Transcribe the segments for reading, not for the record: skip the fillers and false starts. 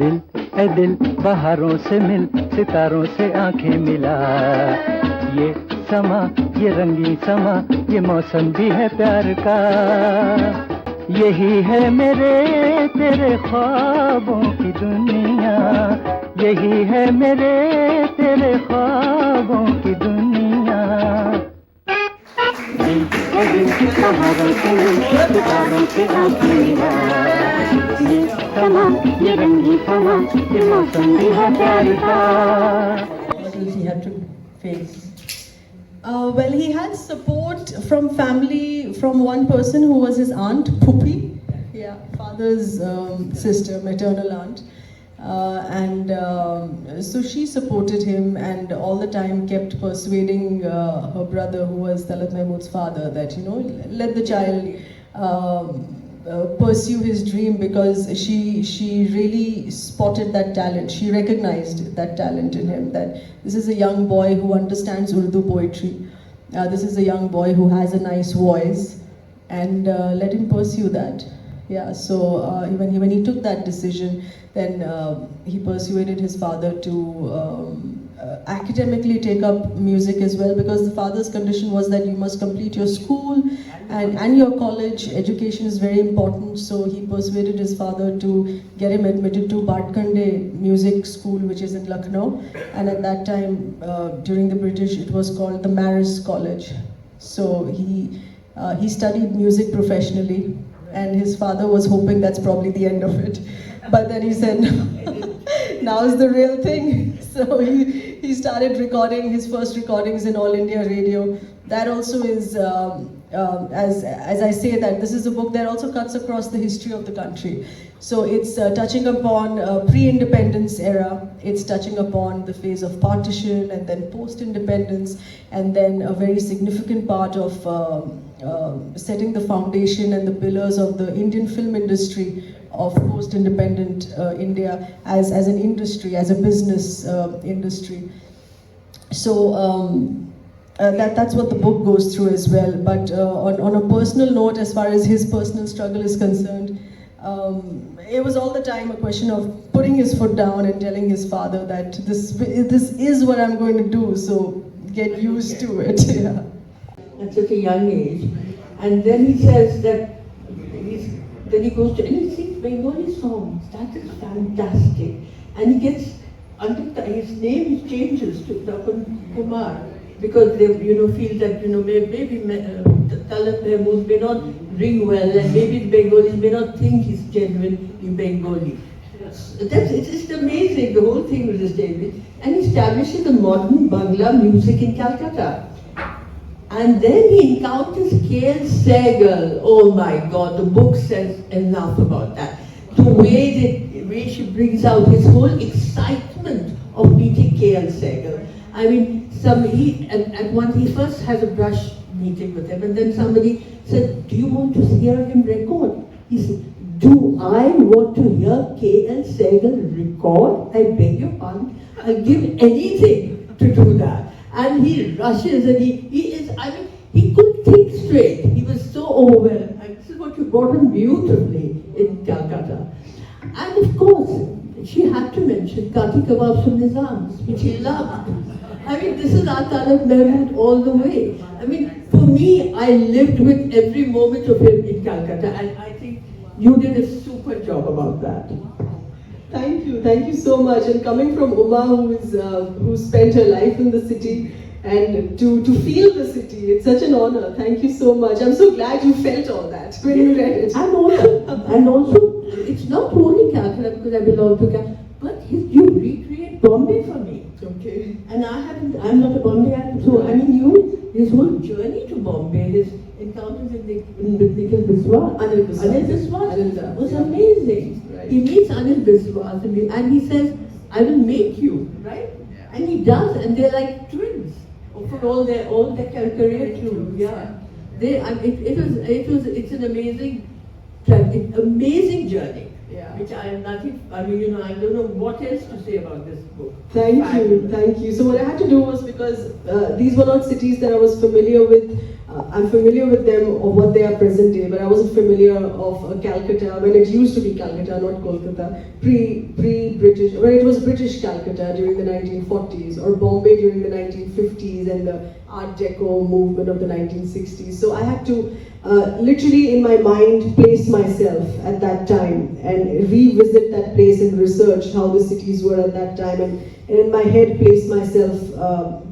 दिल ए दिल बहारों से मिल, सितारों से आंखें मिला, ये समा ये रंगीन समा, ये मौसम भी है प्यार का, यही है मेरे तेरे ख्वाबों की दुनिया, यही है मेरे तेरे ख्वाबों की दुनिया। दिल की सहारों से सितारों से आंखें मिला, ये समा ये रंगीन समा, ये मौसम भी है प्यार का। What else he had to face? Well, he had support from family, from one person who was his aunt, Pupi, yeah, father's sister, maternal aunt. So she supported him and all the time kept persuading her brother, who was Talat Mahmood's father, that, you know, let the child pursue his dream, because she really spotted that talent. She recognized that talent in him, that this is a young boy who understands Urdu poetry. This is a young boy who has a nice voice, and let him pursue that. Yeah, so when he took that decision, then he persuaded his father to academically take up music as well, because the father's condition was that you must complete your school and your college. Education is very important, so he persuaded his father to get him admitted to Bhatkande Music School, which is in Lucknow, and at that time, during the British, it was called the Marist College. So he studied music professionally, and his father was hoping that's probably the end of it. But then he said, now's the real thing. So he started recording his first recordings in All India Radio. That also is, as I say that, this is a book that also cuts across the history of the country. So it's touching upon pre-independence era, it's touching upon the phase of partition and then post-independence, and then a very significant part of setting the foundation and the pillars of the Indian film industry of post-independent India as an industry, as a business industry. So that's what the book goes through as well. But on a personal note, as far as his personal struggle is concerned, it was all the time a question of putting his foot down and telling his father that this is what I'm going to do, so get used to it. Yeah. At such a young age, and then he says that then he goes to, and he sings Bengali songs. That is fantastic. And he gets his name changes to Tapan Kumar, because they feel that maybe Talat Mahmood may not ring well, and maybe the Bengalis may not think he's genuine in Bengali. It's just amazing. The whole thing was established, and he establishes the modern Bangla music in Calcutta. And then he encounters K.L. Sehgal. Oh my God, the book says enough about that. The way she brings out his whole excitement of meeting K.L. Sehgal. I mean, he first has a brush meeting with him, and then somebody said, do you want to hear him record? He said, do I want to hear K.L. Sehgal record? I beg your pardon, I'll give anything to do that. And he rushes, and he couldn't think straight. He was so overwhelmed. And this is what you brought him beautifully in Calcutta. And of course, she had to mention Kati Kebabs from Nizam's, which he loved. I mean, this is our Talat Mahmood all the way. I mean, for me, I lived with every moment of him in Calcutta, and I think you did a super job about that. Thank you so much. And coming from Uma, who spent her life in the city, and to feel the city, it's such an honor. Thank you so much. I'm so glad you felt all that when you read it. And also, it's not only Calcutta, because I belong to Calcutta, but you recreate Bombay for me. Okay. And I'm not a Bombay actor, so I mean, his whole journey to Bombay, his encounters with Nikhil Biswas, Anil Biswas was amazing. Right. He meets Anil Biswas and he says, I will make you, right? Yeah. And he does, and they're like twins for all their career too. Yeah. It's an amazing journey. Yeah. Which I don't know what else to say about this book. Thank you. So what I had to do was, because these were not cities that I was familiar with, I'm familiar with them of what they are present day, but I wasn't familiar of Calcutta when it used to be Calcutta, not Kolkata, pre-British, when it was British Calcutta during the 1940s, or Bombay during the 1950s and the Art Deco movement of the 1960s. So I had to literally in my mind place myself at that time and revisit that place and research how the cities were at that time, and in my head place myself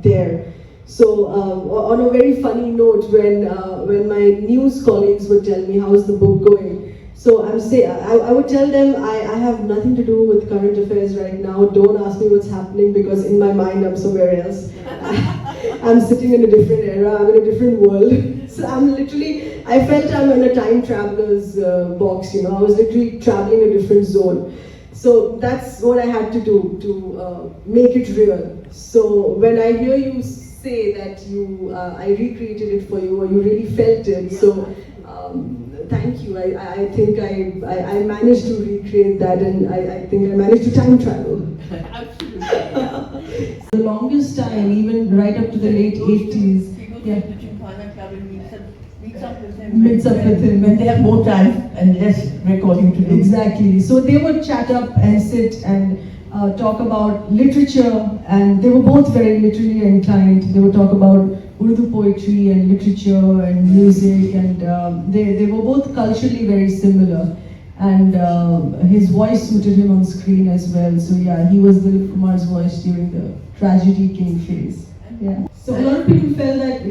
there. So on a very funny note, when my news colleagues would tell me how's the book going, so I would tell them I have nothing to do with current affairs right now. Don't ask me what's happening because in my mind I'm somewhere else. I'm sitting in a different era. I'm in a different world. So I felt I'm in a time traveler's box. I was literally traveling a different zone. So that's what I had to do to make it real. So when I hear you say that I recreated it for you, or you really felt it. So thank you. I think I managed to recreate that, and I think I managed to time travel. Absolutely. The longest time, even right up to the late 80s. Yeah. Meets up with him when they have more time and less recording to do. Exactly. So they would chat up and sit and talk about literature, and they were both very literally inclined. They would talk about Urdu poetry and literature and music, and they were both culturally very similar. And his voice suited him on screen as well. So yeah, he was Dilip Kumar's voice during the tragedy king phase. Yeah. So a lot of people felt that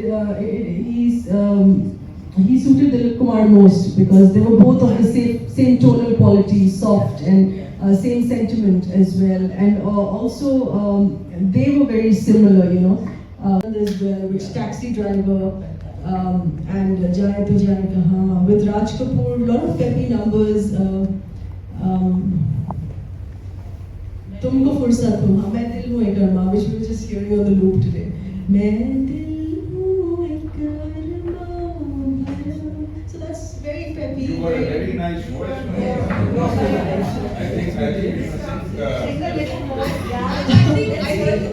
he suited Dilip Kumar most because they were both of the same tonal quality, soft, and same sentiment as well. And also they were very similar, as well, which Taxi Driver and Jaya To Jaya Kahan with Raj Kapoor, a lot of peppy numbers. Tumko Fursat Ho, Main Dil Hu Ek Armaan, which we were just hearing on the loop today. Main Dil Hu Ek Armaan. So that's very peppy. You got a very nice voice.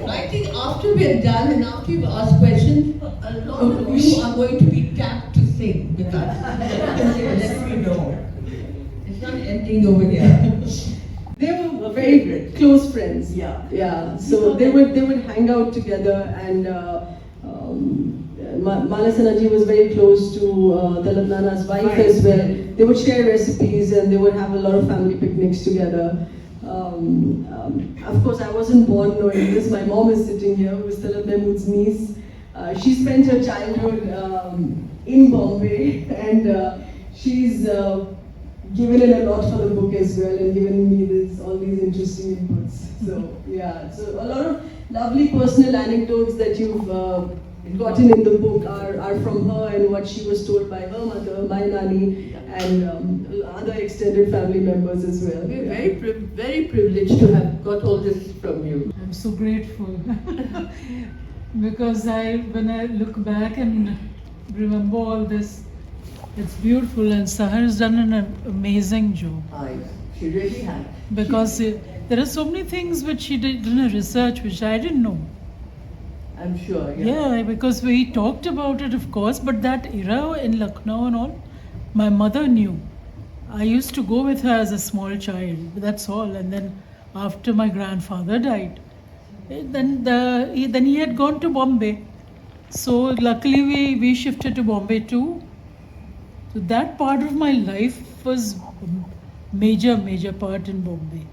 I think after we're done and after you've asked questions, a lot of you are going to be tapped to sing with us. Let me know. It's not ending over here. They were very close friends. Yeah. So they would hang out together, and Mala Sanaji was very close to Talat Nana's wife as well. They would share recipes and they would have a lot of family picnics together. Of course, I wasn't born knowing this. My mom is sitting here, who is Talat Mahmood's niece. She spent her childhood in Bombay, and she's given in a lot for the book as well, and given me all these interesting inputs. So yeah, so a lot of lovely personal anecdotes that you've gotten in the book are from her and what she was told by her mother, my nanny, and other extended family members as well. We're very privileged to have got all this from you. I'm so grateful because when I look back and remember all this, it's beautiful, and Sahar has done an amazing job. She really has. Because there are so many things which she did in her research which I didn't know. I'm sure. Yeah, because we talked about it, of course, but that era in Lucknow and all, my mother knew. I used to go with her as a small child, that's all. And then after my grandfather died, then he had gone to Bombay. So luckily we shifted to Bombay too. So that part of my life was a major part in Bombay.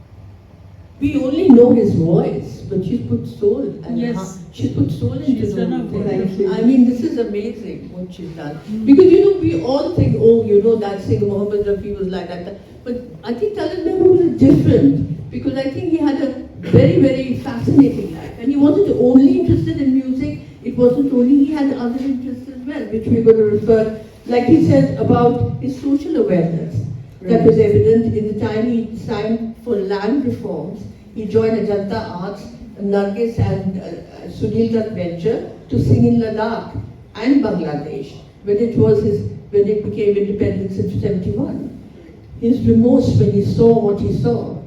We only know his voice, but she put soul. And Yes. She put soul into She's the done a whole wonderful thing. I mean, this is amazing what she's done. Because we all think, that singer Mohammed Rafi was like that. But I think Talat Mahmood was different, because I think he had a very, very fascinating life. And he wasn't only interested in music, it wasn't only, he had other interests as well, which we're going to refer, like he said, about his social awareness. That was evident in the time he signed for land reforms. He joined Ajanta Arts, Nargis and Sunil Dutt venture to sing in Ladakh and Bangladesh when it became independence in 1971. His remorse when he saw what he saw.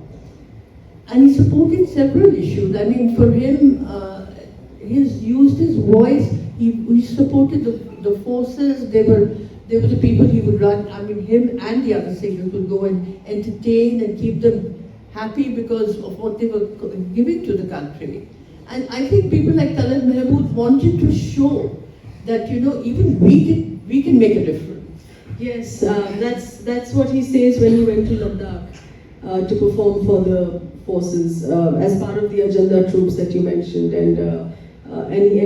And he supported several issues. I mean, for him, he's used his voice, he supported the the forces, they were the people he would run. I mean, him and the other singers would go and entertain and keep them happy because of what they were giving to the country. And I think people like Talat Mahmood wanted to show that, you know, even we can make a difference. Yes, that's what he says when he went to Ladakh to perform for the forces as part of the agenda troops that you mentioned, and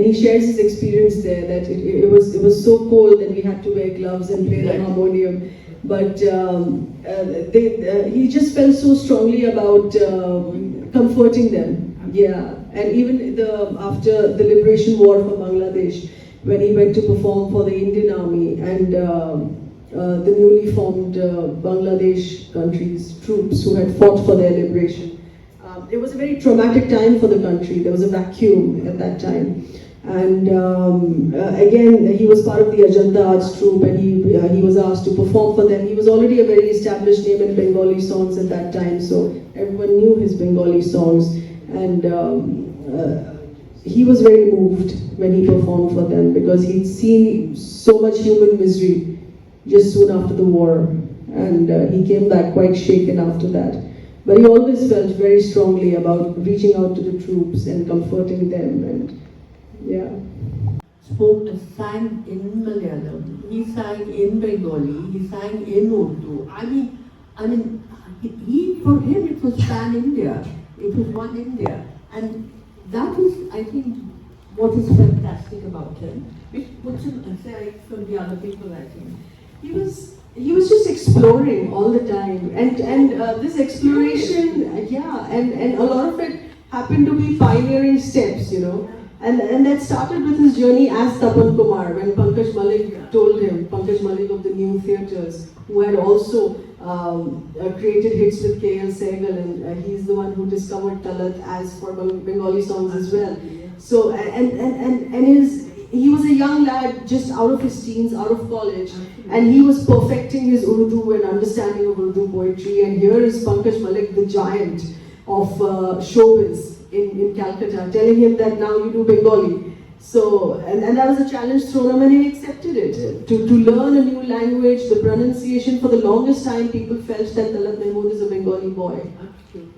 he shares his experience there that it was so cold that we had to wear gloves and play the harmonium, but he just felt so strongly about comforting them. Yeah, and even after the liberation war for Bangladesh, when he went to perform for the Indian Army and the newly formed Bangladesh country's troops who had fought for their liberation. It was a very traumatic time for the country. There was a vacuum at that time. And again, he was part of the Ajanta Arts troupe, and he was asked to perform for them. He was already a very established name in Bengali songs at that time, so everyone knew his Bengali songs. And he was very moved when he performed for them because he'd seen so much human misery just soon after the war, and he came back quite shaken after that. But he always felt very strongly about reaching out to the troops and comforting them, and yeah. Sang in Malayalam, he sang in Bengali, he sang in Urdu. I mean, he for him it was pan-India. It was one India, and that is, I think, what is fantastic about him, which puts him aside from the other people. I think he was just exploring all the time, and this exploration, yeah, and a lot of it happened to be pioneering steps, you know, and that started with his journey as Tapan Kumar, when Pankaj Malik told him, Pankaj Malik of the New Theatres, who had also created hits with K.L. Sehgal, and he's the one who discovered Talat as for Bengali songs as well. So he was a young lad just out of his teens, out of college, and he was perfecting his Urdu and understanding of Urdu poetry. And here is Pankaj Malik, the giant of showbiz in Calcutta, telling him that now you do Bengali. So, and that was a challenge thrown him, and he accepted it. To learn a new language, the pronunciation, for the longest time people felt that Talat Mahmood is a Bengali boy.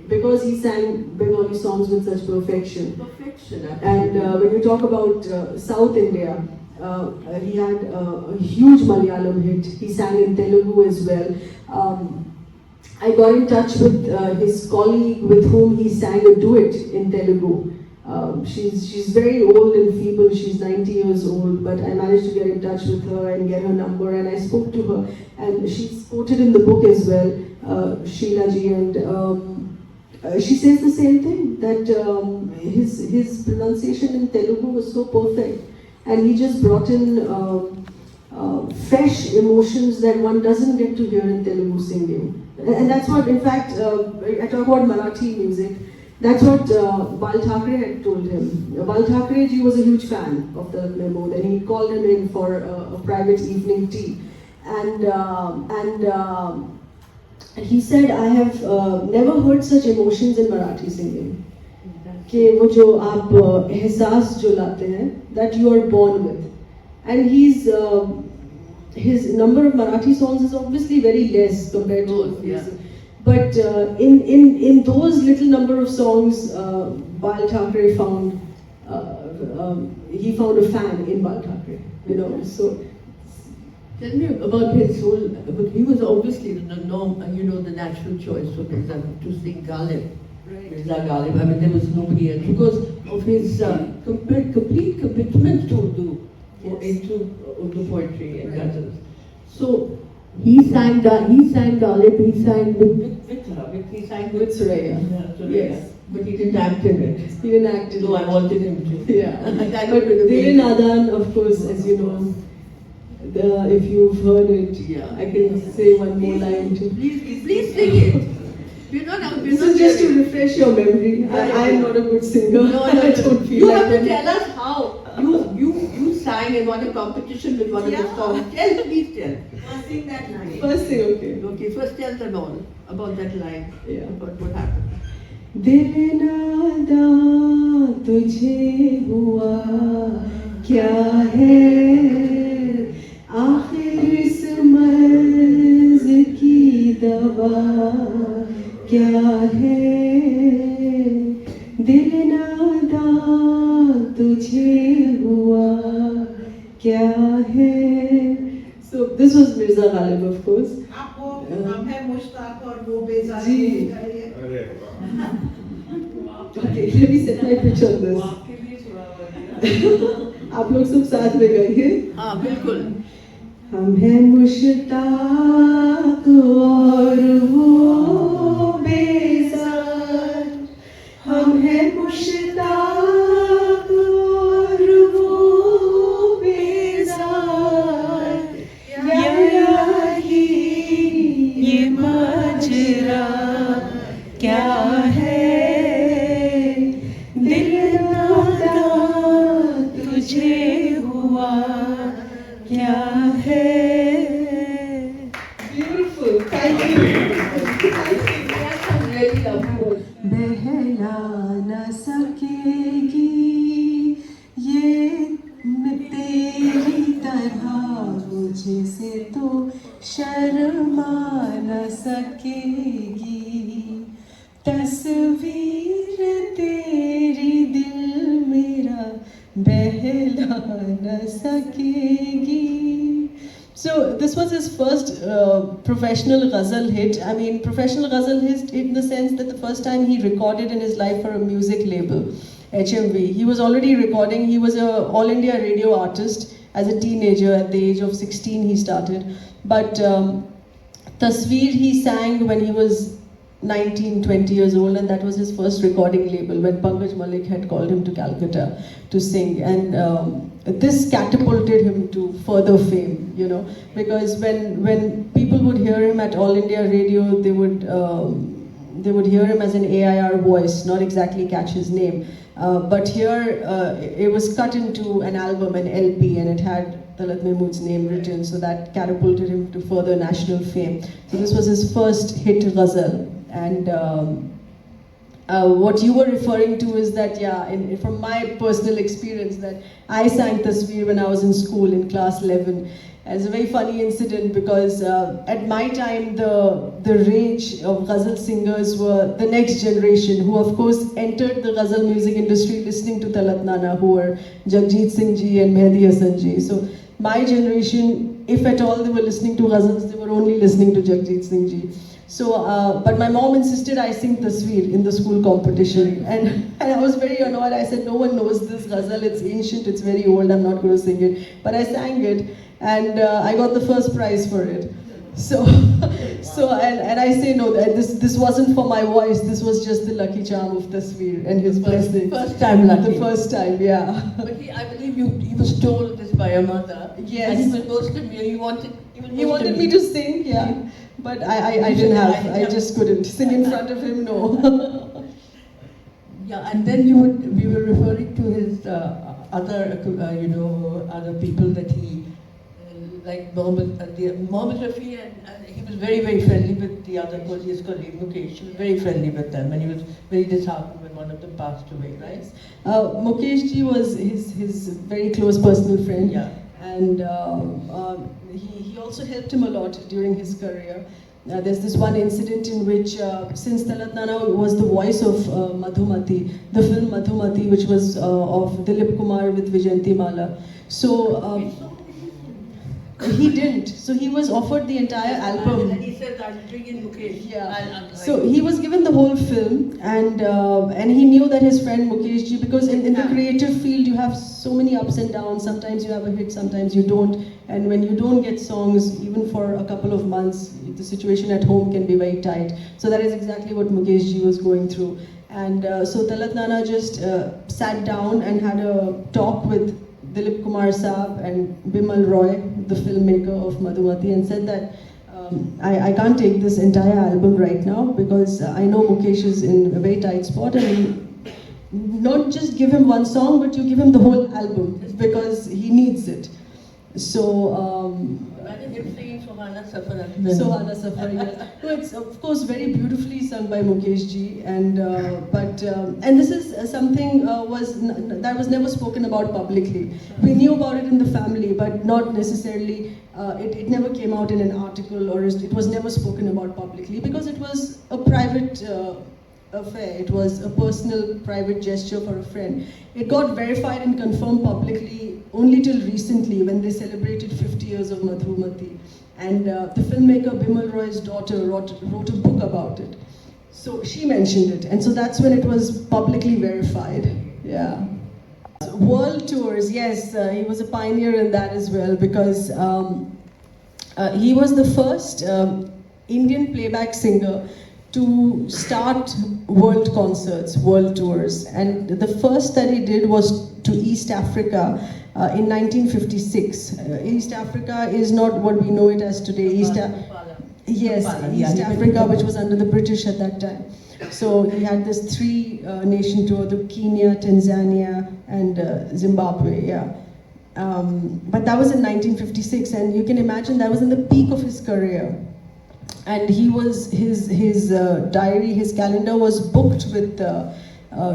Because he sang Bengali songs with such perfection. And when you talk about South India, he had a huge Malayalam hit. He sang in Telugu as well. I got in touch with his colleague with whom he sang a duet in Telugu. She's very old and feeble, she's 90 years old, but I managed to get in touch with her and get her number, and I spoke to her, and she's quoted in the book as well, Sheila ji, and she says the same thing, that his pronunciation in Telugu was so perfect, and he just brought in fresh emotions that one doesn't get to hear in Telugu singing. And that's what, in fact, I talk about Marathi music. That's what Bal Thackeray had told him. Bal Thackeray ji was a huge fan of Talat Mahmood, and he called him in for a private evening tea. And he said, I have never heard such emotions in Marathi singing. कि वो जो आप एहसास जो लाते हैं, that you are born with. And his number of Marathi songs is obviously very less compared to his. But in those little number of songs, Bal Thackeray found he found a fan in Bal Thackeray, you know. So tell me about his whole. But he was obviously the norm, you know, the natural choice for him to sing Ghalib. Mirza Ghalib. I mean, there was nobody else because of his complete commitment to Urdu, into Urdu poetry and ghazals. So. He sang Ghalib, he sang with her, he sang with Suraya. Yes. But he didn't act in it. He didn't act in it. No, I wanted him to. Yeah. But Dil Nadan, of course, as you know, if you've heard it, I can say one more line too. Please sing it. This is just to refresh your memory. I am not a good singer. No, I don't feel you like have to it. tell us how you sang and won a competition with one of the songs. Please tell. First sing that line. First sing, okay. Okay, first tell them all about that line. Yeah. About what happened. दिल नादा तुझे हुआ क्या है हुआ क्या है दिल नादा तुझे हुआ क्या है. So this was Mirza Ghalib, of course. आपको हम है मुश्ताक और वो बेजार जी. Okay, let me set my pitch on this. आप लोग सब साथ में गाइए. हाँ बिल्कुल. हम हैं मुश्ताक और वो बेजार. हम हैं मुश्ताक और वो बेजार. या ये माजरा क्या है दिल नादा तुझे हुआ क्या है. Beautiful. Thank you. Really lovely. बहला न सकेगी ये तेरी तरह मुझे से तो शर्मा न सकेगी. तस्वीर तेरी दिल मेरा बहला न सकेगी. So this was his first professional ghazal hit. I mean, professional ghazal hit in the sense that the first time he recorded in his life for a music label, HMV. He was already recording. He was a All India radio artist as a teenager. At the age of 16 he started. But Tasveer he sang when he was 19, 20 years old, and that was his first recording label when Pankaj Malik had called him to Calcutta to sing. And this catapulted him to further fame, you know, because when people would hear him at All India Radio, they would hear him as an AIR voice, not exactly catch his name. But here it was cut into an album, an LP, and it had Talat Mahmood's name written, so that catapulted him to further national fame. So this was his first hit ghazal. And what you were referring to is that, yeah, from my personal experience, that I sang Tasveer when I was in school in class 11. It's a very funny incident because at my time, the rage of ghazal singers were the next generation, who of course entered the ghazal music industry listening to Talat Nana, who were Jagjit Singh ji and Mehdi Hasan ji. So my generation, if at all they were listening to ghazals, they were only listening to Jagjit Singh ji. So, but my mom insisted I sing Tasveer in the school competition, and I was very annoyed. I said, no one knows this ghazal, it's ancient, it's very old, I'm not going to sing it. But I sang it, and I got the first prize for it. So, and I say, no, this wasn't for my voice, this was just the lucky charm of Tasveer and his blessing. First time lucky. The first time, yeah. But I believe he was told this by your mother. Yes. And he was most of you. He wanted me to sing, yeah. But I didn't have, I just couldn't sing in front of him, no. Yeah, and then we were referring to his other people that he, like Mohammed Rafi, and he was very, very friendly with the other his colleague Mukesh. He was very friendly with them, and he was very disheartened when one of them passed away, right? Mukesh ji was his very close personal friend. Yeah. And he also helped him a lot during his career. There's this one incident in which, since Talat Nana was the voice of Madhumati, the film Madhumati, which was of Dilip Kumar with Vijayanti Mala. So he didn't. So he was offered the entire album. And he said, I'll bring in Mukesh. Yeah. So he was given the whole film, and he knew that his friend Mukesh ji, because in the creative field you have so many ups and downs. Sometimes you have a hit, sometimes you don't. And when you don't get songs, even for a couple of months, the situation at home can be very tight. So that is exactly what Mukesh ji was going through. And so Talat Nana just sat down and had a talk with Dilip Kumar Saab and Bimal Roy, the filmmaker of Madhumati, and said that I can't take this entire album right now because I know Mukesh is in a very tight spot, and not just give him one song, but you give him the whole album because he needs it. So Imagine him singing Sohana Safar. Sohana Safar, yes. No, it's of course very beautifully sung by Mukesh ji, and and this is something that was never spoken about publicly. We knew about it in the family, but not necessarily It never came out in an article, or it was never spoken about publicly, because it was a private affair. It was a personal, private gesture for a friend. It got verified and confirmed publicly only till recently, when they celebrated 50 years of Madhumati. And the filmmaker Bimal Roy's daughter wrote a book about it. So she mentioned it, and so that's when it was publicly verified. Yeah. World tours, yes, he was a pioneer in that as well, because he was the first Indian playback singer to start world concerts, world tours. And the first that he did was to East Africa in 1956. East Africa is not what we know it as today. East Africa, which was under the British at that time. So he had this three-nation tour, the Kenya, Tanzania, and Zimbabwe, yeah. But that was in 1956, and you can imagine that was in the peak of his career. And he was, his diary, his calendar was booked with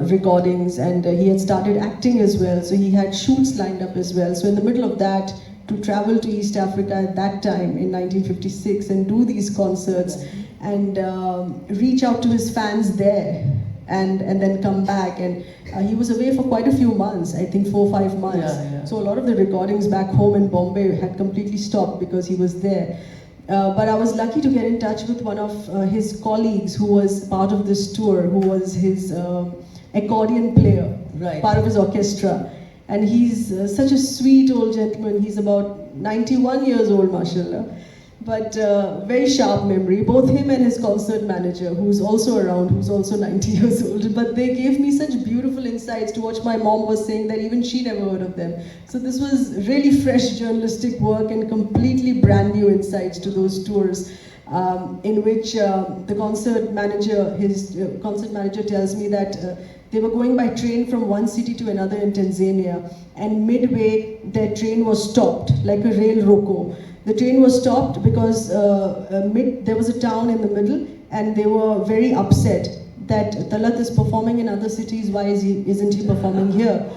recordings, and he had started acting as well, so he had shoots lined up as well. So in the middle of that, to travel to East Africa at that time in 1956 and do these concerts and reach out to his fans there and then come back. And he was away for quite a few months, I think 4 or 5 months. Yeah. So a lot of the recordings back home in Bombay had completely stopped because he was there. But I was lucky to get in touch with one of his colleagues who was part of this tour, who was his accordion player, Right. part of his orchestra. And he's such a sweet old gentleman. He's about 91 years old, mashallah. But very sharp memory. Both him and his concert manager, who's also around, who's also 90 years old. But they gave me such beautiful insights to what my mom was saying that even she never heard of them. So this was really fresh journalistic work and completely brand new insights to those tours. In which the concert manager, his concert manager tells me that they were going by train from one city to another in Tanzania, and midway their train was stopped, like a rail roko. The train was stopped because there was a town in the middle, and they were very upset that Talat is performing in other cities, why isn't he performing here?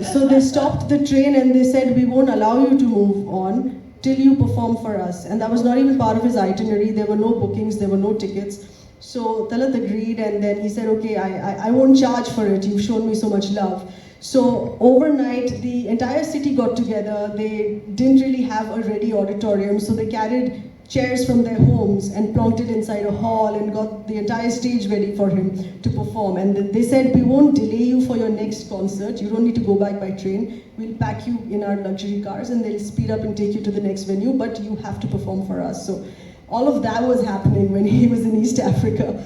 So they stopped the train and they said, we won't allow you to move on till you perform for us. And that was not even part of his itinerary. There were no bookings, there were no tickets. So Talat agreed, and then he said, okay, I won't charge for it, you've shown me so much love. So overnight, the entire city got together. They didn't really have a ready auditorium, so they carried chairs from their homes and plonked it inside a hall and got the entire stage ready for him to perform. And they said, we won't delay you for your next concert. You don't need to go back by train. We'll pack you in our luxury cars and they'll speed up and take you to the next venue, but you have to perform for us. So all of that was happening when he was in East Africa.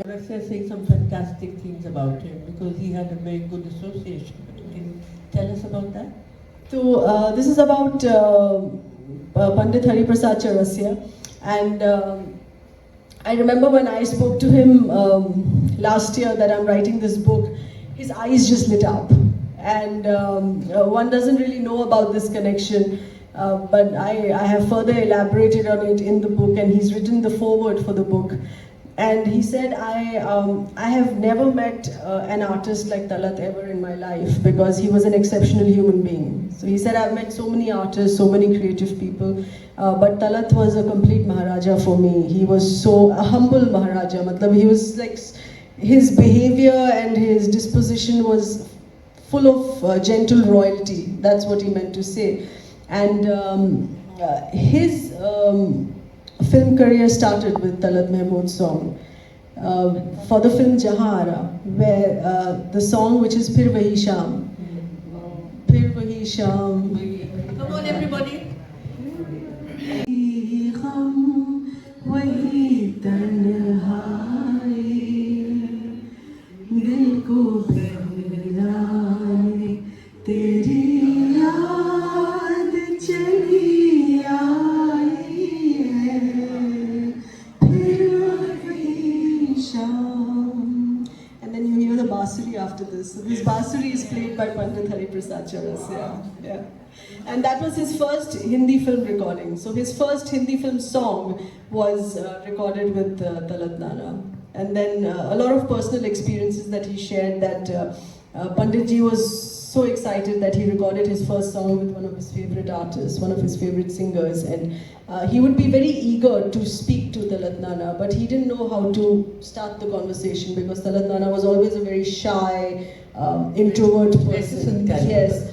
Russia saying some fantastic things about him because he had a very good association. Can you tell us about that? So this is about Pandit Hari Prasad Chaurasia, and I remember when I spoke to him last year that I'm writing this book, his eyes just lit up, and one doesn't really know about this connection, but I have further elaborated on it in the book, and he's written the foreword for the book. And he said, I have never met an artist like Talat ever in my life because he was an exceptional human being. So he said, I've met so many artists, so many creative people, but Talat was a complete Maharaja for me. He was so a humble Maharaja. Matlab, he was like, his behavior and his disposition was full of gentle royalty. That's what he meant to say. And his film career started with Talat Mahmood's song for the film Jahara, where the song which is Phir Wahi Sham. Phir Wahi Sham. Come on, everybody. After this. So this Basuri is played by Pandit Hari Prasad Chaurasia. Yeah. And that was his first Hindi film recording. So his first Hindi film song was recorded with Talat Nana. And then a lot of personal experiences that he shared, that Panditji was so excited that he recorded his first song with one of his favorite artists, one of his favorite singers, and he would be very eager to speak to Talat Nana, but he didn't know how to start the conversation because Talat Nana was always a very shy, introvert person. Yes.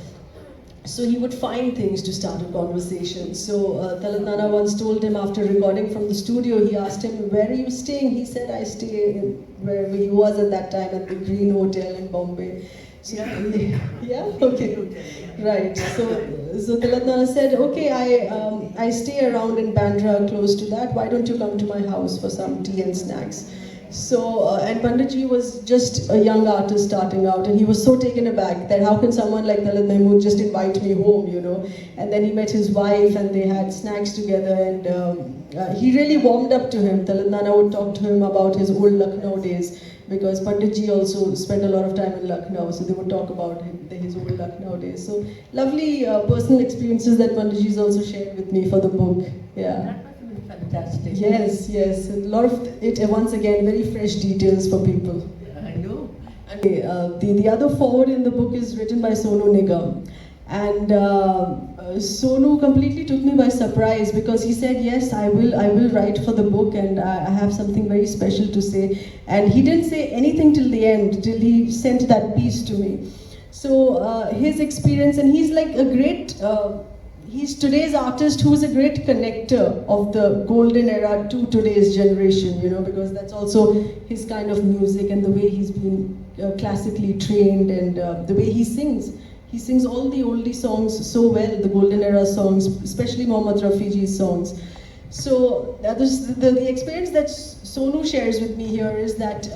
So he would find things to start a conversation. So Talat Nana once told him after recording from the studio, he asked him, "Where are you staying?" He said, "I stay in wherever he was at that time, at the Green Hotel in Bombay." So, yeah, okay, right. So Talat Nana said, "Okay, I stay around in Bandra, close to that. Why don't you come to my house for some tea and snacks?" So, and Panditji was just a young artist starting out, and he was so taken aback that how can someone like Talat Mahmood just invite me home, you know? And then he met his wife, and they had snacks together, and he really warmed up to him. Talat Nana would talk to him about his old Lucknow days, because Panditji also spent a lot of time in Lucknow, so they would talk about his old Lucknow days. So, lovely personal experiences that Panditji's also shared with me for the book. Yeah. Fantastic. Yes, yes. A lot of it, once again, very fresh details for people. I know. Okay, the other forward in the book is written by Sonu Nigam. And Sonu completely took me by surprise because he said, "Yes, I will write for the book, and I have something very special to say." And he didn't say anything till the end, till he sent that piece to me. So his experience, and he's like a great... he's today's artist who's a great connector of the golden era to today's generation, you know, because that's also his kind of music and the way he's been classically trained and the way he sings. He sings all the oldie songs so well, the golden era songs, especially Mohammad Rafiji's songs. So the experience that Sonu shares with me here is that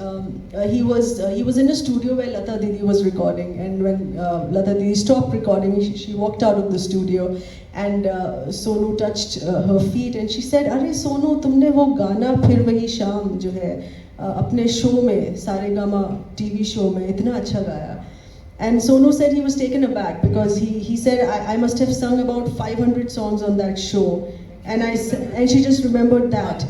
he was in a studio where Lata Didi was recording, and when Lata Didi stopped recording, she walked out of the studio, and Sonu touched her feet, and she said, "Arey Sonu, तुमने वो गाना फिर वही शाम जो है अपने show में सारेगामा TV show में इतना अच्छा गाया." And Sonu said he was taken aback because he said, I must have sung about 500 songs on that show. And she just remembered that.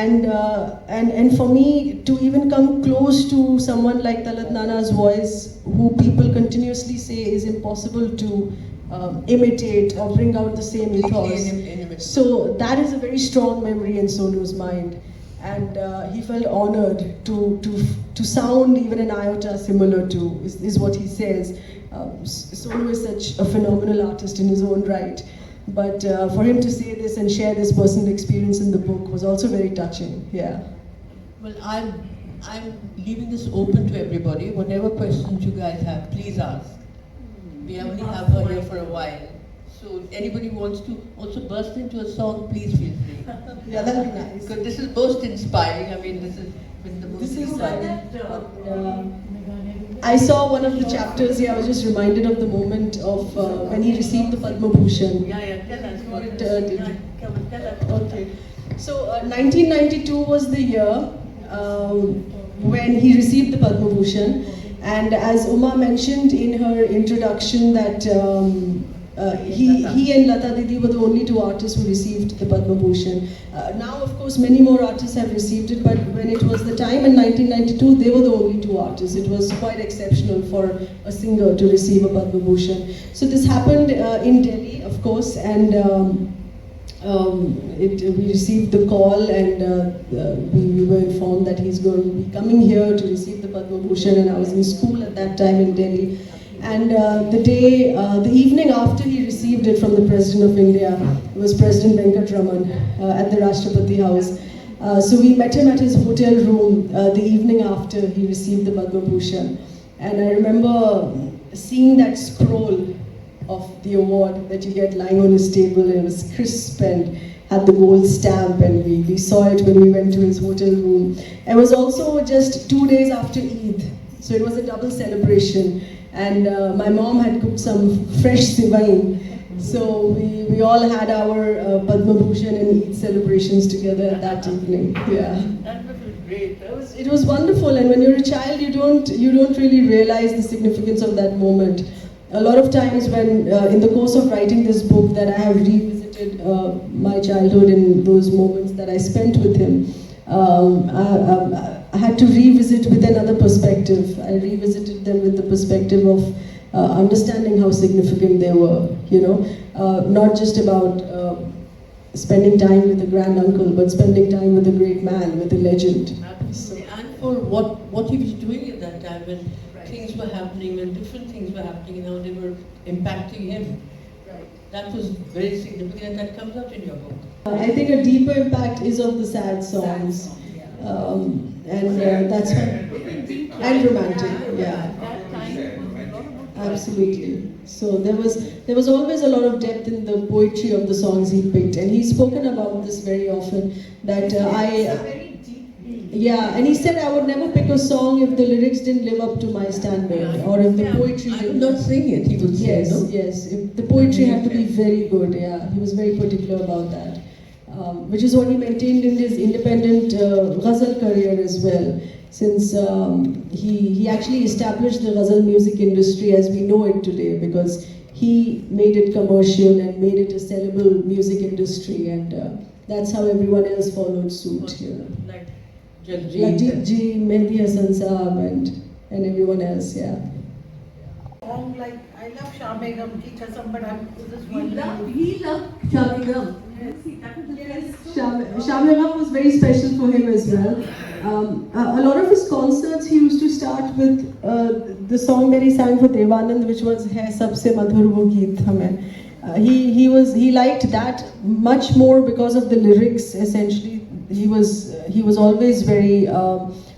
And for me to even come close to someone like Talat Nana's voice, who people continuously say is impossible to imitate or bring out the same ethos. So that is a very strong memory in Sonu's mind. And he felt honored to sound even an iota similar to, is what he says. Sonu is such a phenomenal artist in his own right. But for him to say this and share this personal experience in the book was also very touching. Yeah. Well, I'm leaving this open to everybody. Whatever questions you guys have, please ask. We only have her here for a while. So anybody who wants to also burst into a song, please feel free. Yeah, that'd be nice. Because this is most inspiring. I mean, this is been the most inspiring. I saw one of the chapters here. I was just reminded of the moment of when he received the Padma Bhushan. Yeah, tell us what it Tell us. Okay. So 1992 was the year when he received the Padma Bhushan. And as Uma mentioned in her introduction that he and Lata Didi were the only two artists who received the Padma Bhushan. Now, of course, many more artists have received it, but when it was the time in 1992, they were the only two artists. It was quite exceptional for a singer to receive a Padma Bhushan. So this happened in Delhi, of course, and we received the call, and we were informed that he's going to be coming here to receive the Padma Bhushan, and I was in school at that time in Delhi. And the evening after he received it from the President of India, it was President Venkat Raman at the Rashtrapati House. So we met him at his hotel room the evening after he received the Padma Bhushan. And I remember seeing that scroll of the award that you get lying on his table, and it was crisp and had the gold stamp, and we saw it when we went to his hotel room. It was also just 2 days after Eid, so it was a double celebration. And my mom had cooked some fresh sivain. So we all had our Padma Bhushan and Eid celebrations together that evening. Yeah. That was great. It was wonderful, and when you're a child, you don't really realize the significance of that moment. A lot of times when, in the course of writing this book, that I have revisited my childhood in those moments that I spent with him, I had to revisit with another perspective. I revisited them with the perspective of understanding how significant they were, not just about spending time with a grand uncle, but spending time with a great man, with a legend. Absolutely. And for what he was doing at that time when things were happening, when different things were happening and how they were impacting him. That was very significant, and that comes out in your book. I think a deeper impact is of the sad songs. That's why. And romantic, yeah. Absolutely. So there was always a lot of depth in the poetry of the songs he picked, and he's spoken about this very often. That and he said I would never pick a song if the lyrics didn't live up to my standard, or if the poetry. I'm not saying it. He would say, no? Yes. If the poetry had to be very good. Yeah, he was very particular about that, which is what he maintained in his independent ghazal career as well. Since he actually established the ghazal music industry as we know it today, because he made it commercial and made it a sellable music industry, and that's how everyone else followed suit. Like Latif Ji, Mehdi Hassan Saab, and everyone else, yeah. Song like I love Shamegam Ki Kasam, but I'm just wondering. He loved Shamegam. Shamegam was very special for him as well. A lot of his concerts, he used to start with the song that he sang for Devanand, which was Hai Sabse Madhur Wo Geet Hame. He liked that much more because of the lyrics. Essentially, he was always very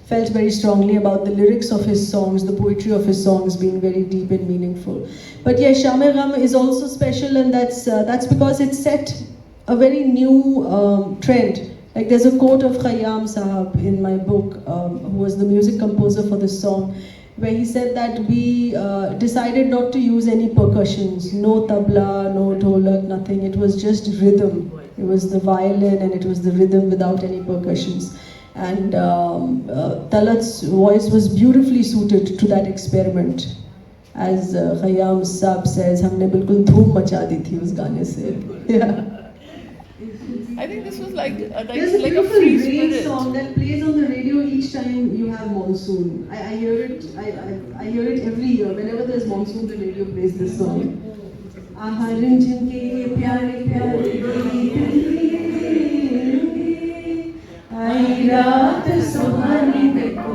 felt very strongly about the lyrics of his songs, the poetry of his songs being very deep and meaningful. But yeah, Shamegam is also special, and that's because it set a very new trend. Like there's a quote of Khayyam Sahab in my book, who was the music composer for this song, where he said that we decided not to use any percussions, no tabla, no dholak, nothing. It was just rhythm. It was the violin and it was the rhythm without any percussions. And Talat's voice was beautifully suited to that experiment. As Khayyam Sahab says, "Humne bilkul dhoom macha di thi us gaane se." Yeah. I think this was like a beautiful free rain spirit song that plays on the radio each time you have monsoon. I hear it. I hear it every year. Whenever there's monsoon, the radio plays this song. Aha rinjin ke pyare pyare ai raat suhani dekho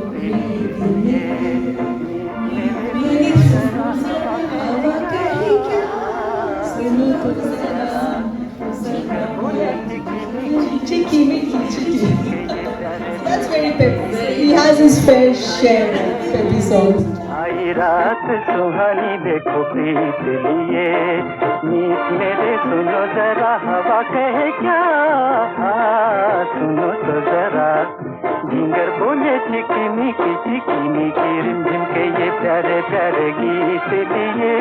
That's very peppy. He has his fair share of peppy songs. आई रात सुहानी देखो प्रीत लिए मीत मेरे सुनो जरा हवा कहे क्या सुनो तो जरा झिंगर बोले चिकनी की रिमझिम के ये प्यारे प्यारे गीत लिए